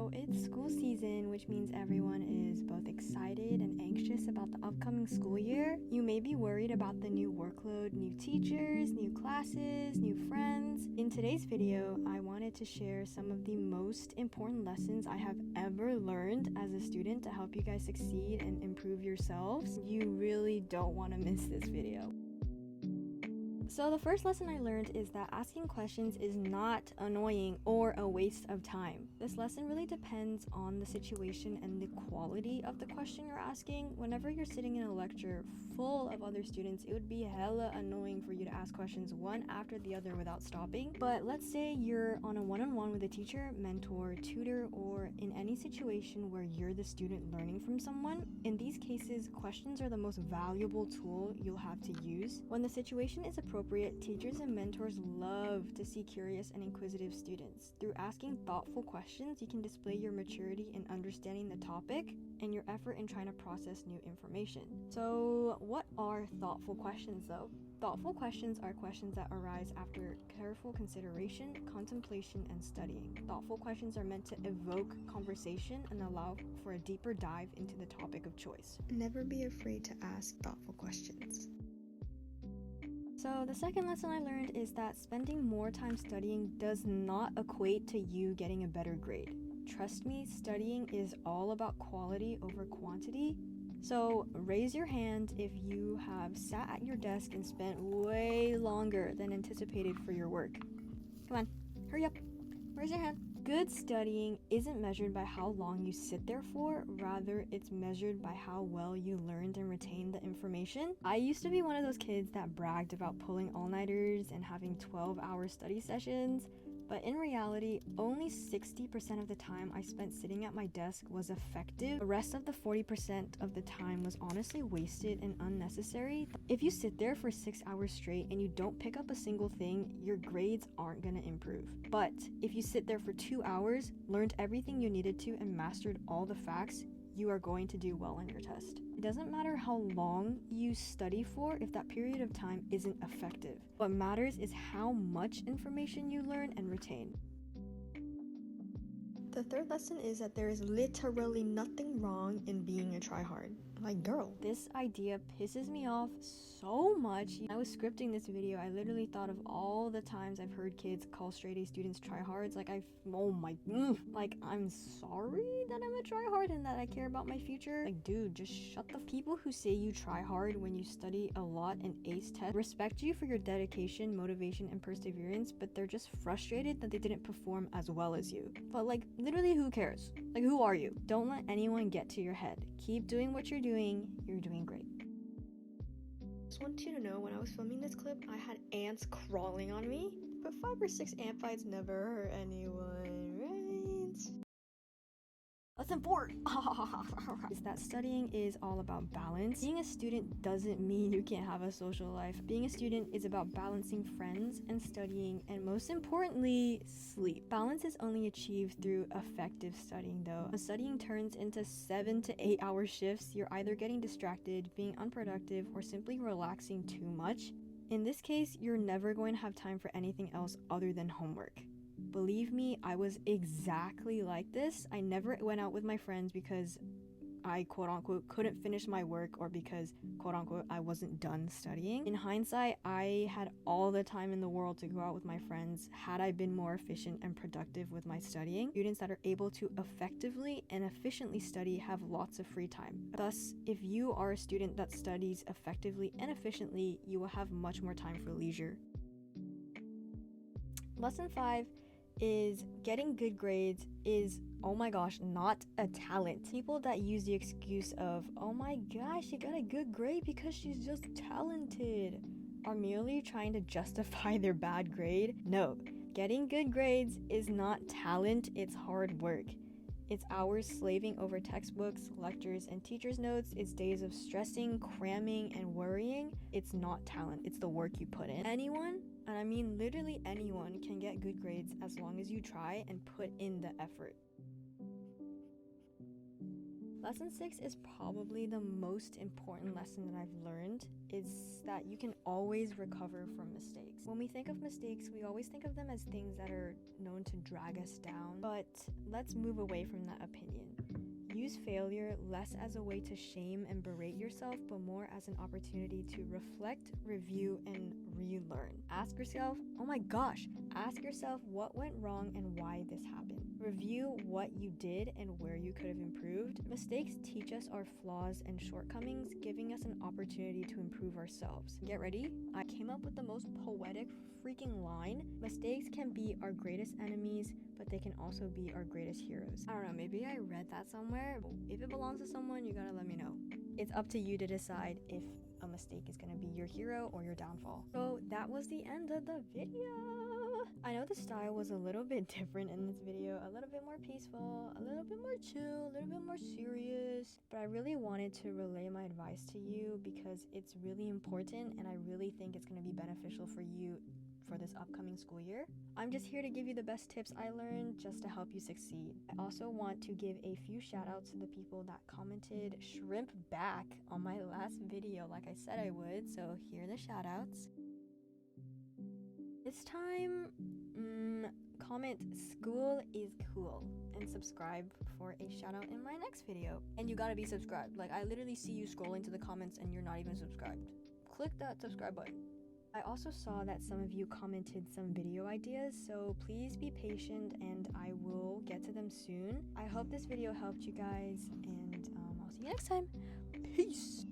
So it's school season, which means everyone is both excited and anxious about the upcoming school year. You may be worried about the new workload, new teachers, new classes, new friends. In today's video, I wanted to share some of the most important lessons I have ever learned as a student to help you guys succeed and improve yourselves. You really don't want to miss this video. So the first lesson I learned is that asking questions is not annoying or a waste of time. This lesson really depends on the situation and the quality of the question you're asking. Whenever you're sitting in a lecture full of other students, it would be hella annoying for you to ask questions one after the other without stopping. But let's say you're on a one-on-one with a teacher, mentor, tutor, or in any situation where you're the student learning from someone. In these cases, questions are the most valuable tool you'll have to use. When the situation is appropriate, teachers and mentors love to see curious and inquisitive students. Through asking thoughtful questions, you can display your maturity in understanding the topic and your effort in trying to process new information. So, what are thoughtful questions though? Thoughtful questions are questions that arise after careful consideration, contemplation, and studying. Thoughtful questions are meant to evoke conversation and allow for a deeper dive into the topic of choice. Never be afraid to ask thoughtful questions. So the second lesson I learned is that spending more time studying does not equate to you getting a better grade. Trust me, studying is all about quality over quantity. So raise your hand if you have sat at your desk and spent way longer than anticipated for your work. Come on, hurry up, raise your hand. Good studying isn't measured by how long you sit there for, rather it's measured by how well you learned and retained the information. I used to be one of those kids that bragged about pulling all-nighters and having 12-hour study sessions, but in reality, only 60% of the time I spent sitting at my desk was effective. The rest of the 40% of the time was honestly wasted and unnecessary. If you sit there for 6 hours straight and you don't pick up a single thing, your grades aren't gonna improve. But if you sit there for 2 hours, learned everything you needed to, and mastered all the facts, you are going to do well on your test. It doesn't matter how long you study for if that period of time isn't effective. What matters is how much information you learn and retain. The third lesson is that there is literally nothing wrong in being a tryhard. Like, girl, this idea pisses me off so much. When I was scripting this video, I literally thought of all the times I've heard kids call straight A students tryhards. Like, like, I'm sorry that I'm a tryhard and that I care about my future. Like, dude, just shut the people who say you try hard when you study a lot and ace tests respect you for your dedication, motivation, and perseverance, but they're just frustrated that they didn't perform as well as you. But like, literally, who cares? Like, who are you? Don't let anyone get to your head. Keep doing what you're doing. You're doing great. Just want you to know, when I was filming this clip, I had ants crawling on me, but 5 or 6 ant bites never hurt anyone, right? Lesson 4 is that studying is all about balance. Being a student doesn't mean you can't have a social life. Being a student is about balancing friends and studying, and most importantly, sleep. Balance is only achieved through effective studying though. When studying turns into 7 to 8 hour shifts, you're either getting distracted, being unproductive, or simply relaxing too much. In this case, you're never going to have time for anything else other than homework. Believe me, I was exactly like this. I never went out with my friends because I quote-unquote couldn't finish my work or because quote-unquote I wasn't done studying. In hindsight, I had all the time in the world to go out with my friends had I been more efficient and productive with my studying. Students that are able to effectively and efficiently study have lots of free time. Thus, if you are a student that studies effectively and efficiently, you will have much more time for leisure. Lesson 5 is getting good grades is, oh my gosh, not a talent. People that use the excuse of, oh my gosh, she got a good grade because she's just talented, are merely trying to justify their bad grade. No, getting good grades is not talent, it's hard work. It's hours slaving over textbooks, lectures, and teachers' notes. It's days of stressing, cramming, and worrying. It's not talent, it's the work you put in. Anyone, and I mean literally anyone, can get good grades as long as you try and put in the effort. Lesson 6 is probably the most important lesson that I've learned, is that you can always recover from mistakes. When we think of mistakes, we always think of them as things that are known to drag us down, but let's move away from that opinion. Use failure less as a way to shame and berate yourself, but more as an opportunity to reflect, review, and relearn. Ask yourself what went wrong and why this happened. Review what you did and where you could have improved. Mistakes teach us our flaws and shortcomings, giving us an opportunity to improve ourselves. Get ready? I came up with the most poetic freaking line. Mistakes can be our greatest enemies, but they can also be our greatest heroes. I don't know, maybe I read that somewhere. If it belongs to someone, you gotta let me know. It's up to you to decide if a mistake is gonna be your hero or your downfall. So that was the end of the video. I know the style was a little bit different in this video, a little bit more peaceful, a little bit more chill, a little bit more serious, but I really wanted to relay my advice to you because it's really important and I really think it's gonna be beneficial for you for this upcoming school year. I'm just here to give you the best tips I learned just to help you succeed. I also want to give a few shout outs to the people that commented shrimp back on my last video like I said I would, so here are the shout outs. This time, comment "school is cool" and subscribe for a shout out in my next video. And you gotta be subscribed. Like, I literally see you scrolling to the comments and you're not even subscribed. Click that subscribe button. I also saw that some of you commented some video ideas, so please be patient and I will get to them soon. I hope this video helped you guys, and I'll see you next time. Peace!